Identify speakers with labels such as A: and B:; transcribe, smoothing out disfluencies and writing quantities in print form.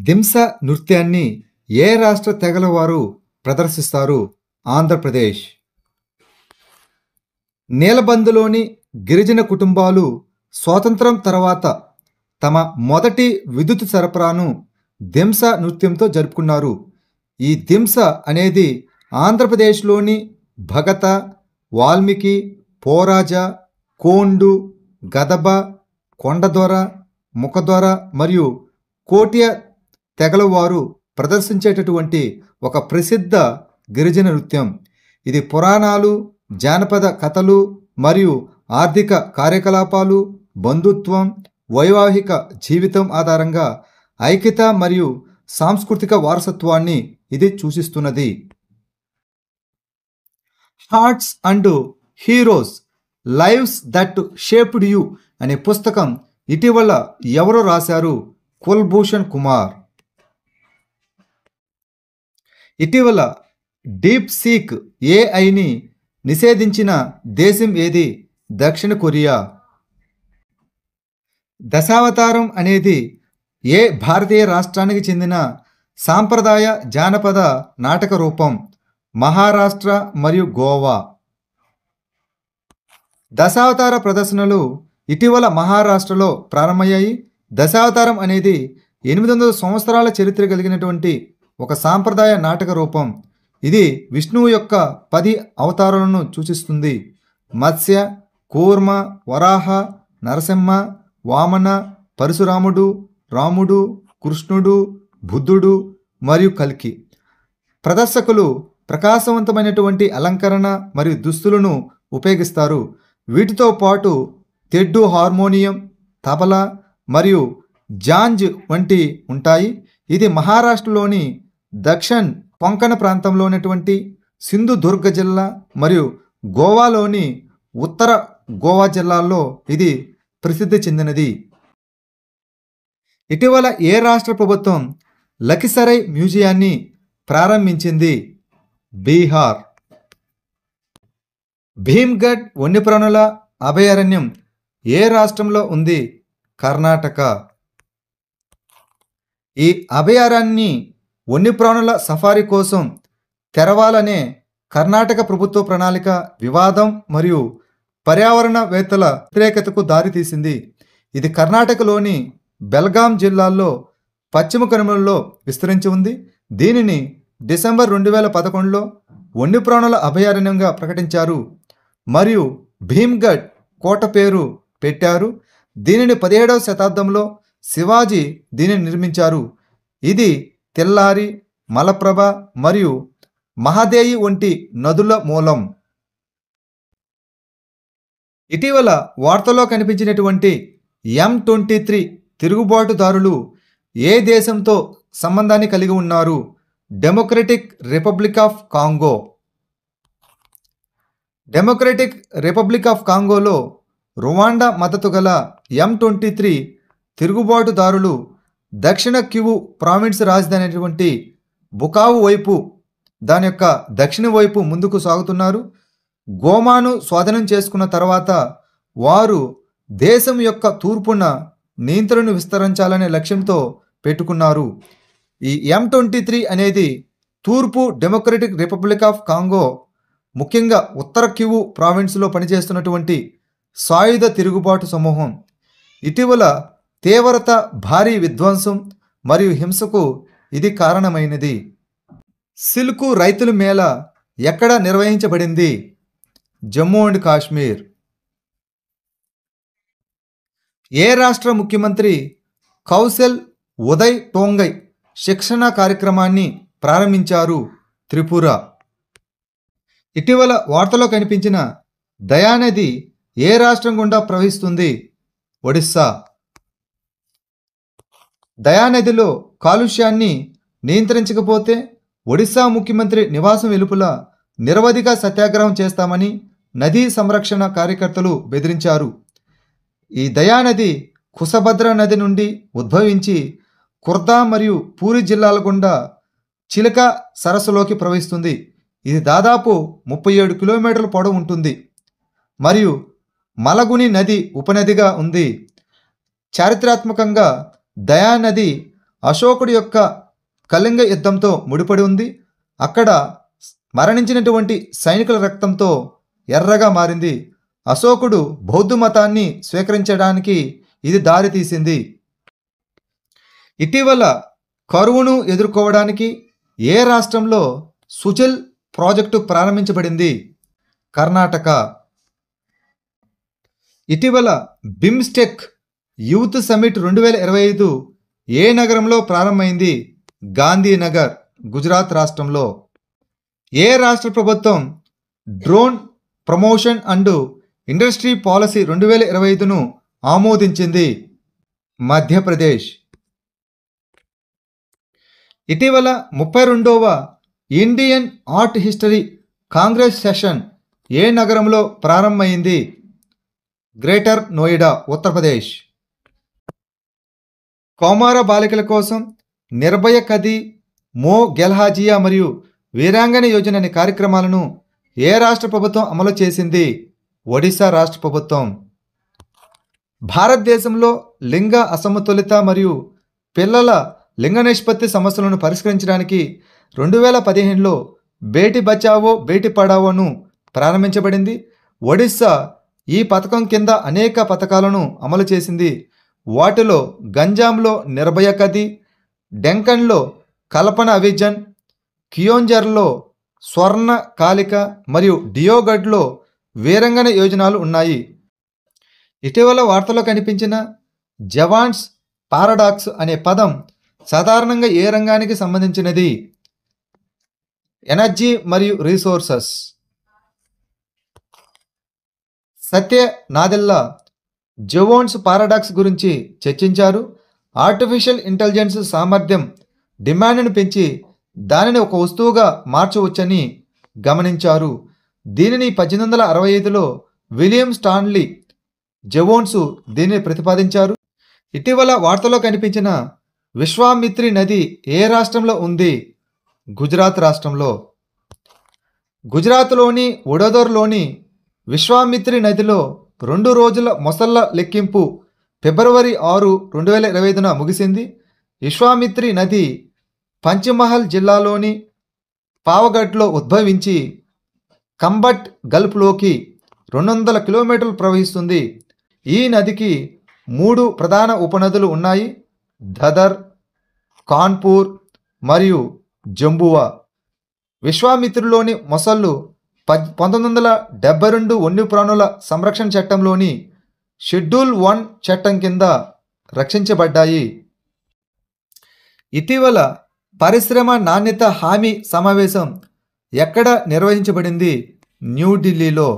A: దింస నృత్యాన్ని ఏ రాష్ట్ర తెగల వారు ప్రదర్శిస్తారు? ఆంధ్రప్రదేశ్. నీలబందులోని గిరిజన కుటుంబాలు స్వాతంత్రం తర్వాత తమ మొదటి విద్యుత్ సరఫరాను దింస నృత్యంతో జరుపుకున్నారు. ఈ దింస అనేది ఆంధ్రప్రదేశ్లోని భగత, వాల్మీకి, పోరాజ, కోండు, గదబ, కొండదొర, ముఖదొర మరియు కోటియ తెగల వారు ప్రదర్శించేటటువంటి ఒక ప్రసిద్ధ గిరిజన నృత్యం. ఇది పురాణాలు, జానపద కథలు మరియు ఆర్థిక కార్యకలాపాలు, బంధుత్వం, వైవాహిక జీవితం ఆధారంగా ఐక్యత మరియు సాంస్కృతిక వారసత్వాన్ని ఇది సూచిస్తున్నది. Hearts and heroes lives that shaped you అనే పుస్తకం ఇటీవల ఎవరు రాశారు? కుల్భూషణ్ కుమార్. ఇటీవల డీప్ సీక్ ఏఐని నిషేధించిన దేశం ఏది? దక్షిణ కొరియా. దశావతారం అనేది ఏ భారతీయ రాష్ట్రానికి చెందిన సాంప్రదాయ జానపద నాటక రూపం? మహారాష్ట్ర మరియు గోవా. దశావతార ప్రదర్శనలు ఇటీవల మహారాష్ట్రలో ప్రారంభమయ్యాయి. దశావతారం అనేది 800 సంవత్సరాల చరిత్ర కలిగినటువంటి ఒక సాంప్రదాయ నాటక రూపం. ఇది విష్ణువు యొక్క 10 అవతారాలను సూచిస్తుంది. మత్స్య, కూర్మ, వరాహ, నరసింహ, వామన, పరశురాముడు, రాముడు, కృష్ణుడు, బుద్ధుడు మరియు కల్కి. ప్రదర్శకులు ప్రకాశవంతమైనటువంటి అలంకరణ మరియు దుస్తులను ఉపయోగిస్తారు. వీటితో పాటు తెడ్డు, హార్మోనియం, తబలా మరియు జాంజ్ వంటి ఉంటాయి. ఇది మహారాష్ట్రలోని దక్షిణ్ కొంకణ ప్రాంతంలో ఉన్నటువంటి సింధుదుర్గ జిల్లా మరియు గోవాలోని ఉత్తర గోవా జిల్లాల్లో ఇది ప్రసిద్ధి చెందినది. ఇటీవల ఏ రాష్ట్ర ప్రభుత్వం లఖిసరై మ్యూజియాన్ని ప్రారంభించింది? బీహార్. భీమ్గఢ్ వన్యప్రాణుల అభయారణ్యం ఏ రాష్ట్రంలో ఉంది? కర్ణాటక. ఈ అభయారణ్యాన్ని వన్యప్రాణుల సఫారీ కోసం తెరవాలనే కర్ణాటక ప్రభుత్వ ప్రణాళిక వివాదం మరియు పర్యావరణవేత్తల వ్యతిరేకతకు దారితీసింది. ఇది కర్ణాటకలోని బెల్గాం జిల్లాలో పశ్చిమ కనుమలలో విస్తరించి ఉంది. దీనిని డిసెంబర్ 2011లో వన్యప్రాణుల అభయారణ్యంగా ప్రకటించారు మరియు భీమ్గఢ్ కోట పేరు పెట్టారు. దీనిని 17వ శతాబ్దంలో శివాజీ దీనిని నిర్మించారు. ఇది తెల్లారి, మలప్రభ మరియు మహాదేయి వంటి నదుల మూలం. ఇటీవల వార్తల్లో కనిపించినటువంటి M23 తిరుగుబాటుదారులు ఏ దేశంతో సంబంధాన్ని కలిగి ఉన్నారు? Democratic Republic of Congo. Democratic Republic of కాంగోలో రువాండా మద్దతు గల M23 తిరుగుబాటుదారులు దక్షిణ కివు ప్రావిన్స్ రాజధాని అయినటువంటి బుకావు వైపు, దాని యొక్క దక్షిణ వైపు ముందుకు సాగుతున్నారు. గోమాను స్వాధీనం చేసుకున్న తర్వాత వారు దేశం యొక్క తూర్పున నియంత్రణను విస్తరించాలనే లక్ష్యంతో పెట్టుకున్నారు. ఈ M23 అనేది తూర్పు డెమోక్రటిక్ రిపబ్లిక్ ఆఫ్ కాంగో, ముఖ్యంగా ఉత్తర కివు ప్రావిన్స్లో పనిచేస్తున్నటువంటి సాయుధ తిరుగుబాటు సమూహం. ఇటీవల తీవ్రత, భారీ విధ్వంసం మరియు హింసకు ఇది కారణమైనది. సిల్కు రైతుల మేళ ఎక్కడ నిర్వహించబడింది? జమ్మూ అండ్ కాశ్మీర్. ఏ రాష్ట్ర ముఖ్యమంత్రి కౌశల్ ఉదయ్ టోంగై శిక్షణ కార్యక్రమాన్ని ప్రారంభించారు? త్రిపుర. ఇటీవల వార్తలో కనిపించిన దయానది ఏ రాష్ట్రం గుండా ప్రవహిస్తుంది? ఒడిస్సా. దయానదిలో కాలుష్యాన్ని నియంత్రించకపోతే ఒడిస్సా ముఖ్యమంత్రి నివాసం వెలుపల నిరవధిక సత్యాగ్రహం చేస్తామని నదీ సంరక్షణ కార్యకర్తలు బెదిరించారు. ఈ దయానది కుసభద్ర నది నుండి ఉద్భవించి కుర్దా మరియు పూరి జిల్లాల గుండా చిలక సరస్సులోకి ప్రవహిస్తుంది. ఇది దాదాపు 37 కిలోమీటర్ల పొడవు ఉంటుంది మరియు మలగుని నది ఉపనదిగా ఉంది. చారిత్రాత్మకంగా దయానది అశోకుడి యొక్క కళింగ యుద్ధంతో ముడిపడి ఉంది. అక్కడ మరణించినటువంటి సైనికుల రక్తంతో ఎర్రగా మారింది. అశోకుడు బౌద్ధ మతాన్ని స్వీకరించడానికి ఇది దారితీసింది. ఇటీవల కరువును ఎదుర్కోవడానికి ఏ రాష్ట్రంలో సుజల్ ప్రాజెక్టు ప్రారంభించబడింది? కర్ణాటక. ఇటీవల బిమ్స్టెక్ యూత్ సమిట్ 2025 ఏ నగరంలో ప్రారంభమైంది? గాంధీనగర్, గుజరాత్ రాష్ట్రంలో. ఏ రాష్ట్ర ప్రభుత్వం drone promotion and industry policy 2025ను ఆమోదించింది? మధ్యప్రదేశ్. ఇటీవల 32వ Indian Art History Congress session ఏ నగరంలో ప్రారంభమైంది? గ్రేటర్ నోయిడా, ఉత్తరప్రదేశ్. కౌమార బాలికల కోసం నిర్భయ ఖదీ, మో గెల్హాజియా మరియు వీరాంగన యోజన అనే కార్యక్రమాలను ఏ రాష్ట్ర ప్రభుత్వం అమలు చేసింది? ఒడిశా రాష్ట్ర ప్రభుత్వం. భారతదేశంలో లింగ అసమతులిత మరియు పిల్లల లింగ నిష్పత్తి సమస్యలను పరిష్కరించడానికి 2015లో బేటీ బచావో బేటీ పడావోను ప్రారంభించబడింది. ఒడిశా ఈ పథకం కింద అనేక పథకాలను అమలు చేసింది. వాటిలో గంజాంలో నిర్భయ ఖదీ, డెంకన్లో కల్పన అవిజన్, కియోంజర్లో స్వర్ణ కాలిక మరియు డియోగఢ్లో వీరంగన యోజనాలు ఉన్నాయి. ఇటీవల వార్తల్లో కనిపించిన జవాన్స్ పారాడాక్స్ అనే పదం సాధారణంగా ఏ రంగానికి సంబంధించినది? ఎనర్జీ మరియు రీసోర్సెస్. సత్య నాదెల్లా జవాన్స్ పారాడాక్స్ గురించి చర్చించారు. ఆర్టిఫిషియల్ ఇంటెలిజెన్స్ సామర్థ్యం డిమాండ్ను పెంచి దానిని ఒక వస్తువుగా మార్చవచ్చని గమనించారు. దీనిని 1865లో విలియం స్టాన్లీ జవోన్స్ దీనిని ప్రతిపాదించారు. ఇటీవల వార్తలో కనిపించిన విశ్వామిత్రి నది ఏ రాష్ట్రంలో ఉంది? గుజరాత్ రాష్ట్రంలో. గుజరాత్లోని వడోదరలోని విశ్వామిత్రి నదిలో 2 రోజుల మొసళ్ళ లెక్కింపు ఫిబ్రవరి 6, 2025న ముగిసింది. విశ్వామిత్రి నది పంచమహల్ జిల్లాలోని పావగఢ్లో ఉద్భవించి కంబట్ గల్ఫ్లోకి 200 కిలోమీటర్లు ప్రవహిస్తుంది. ఈ నదికి 3 ప్రధాన ఉపనదులు ఉన్నాయి: దదర్, కాన్పూర్ మరియు జంబువా. విశ్వామిత్రులోని మొసళ్ళు 1972 వన్యప్రాణుల సంరక్షణ చట్టంలోని షెడ్యూల్ 1 చట్టం కింద రక్షించబడ్డాయి. ఇటీవల పరిశ్రమ నాణ్యత హామీ సమావేశం ఎక్కడ నిర్వహించబడింది? న్యూఢిల్లీలో.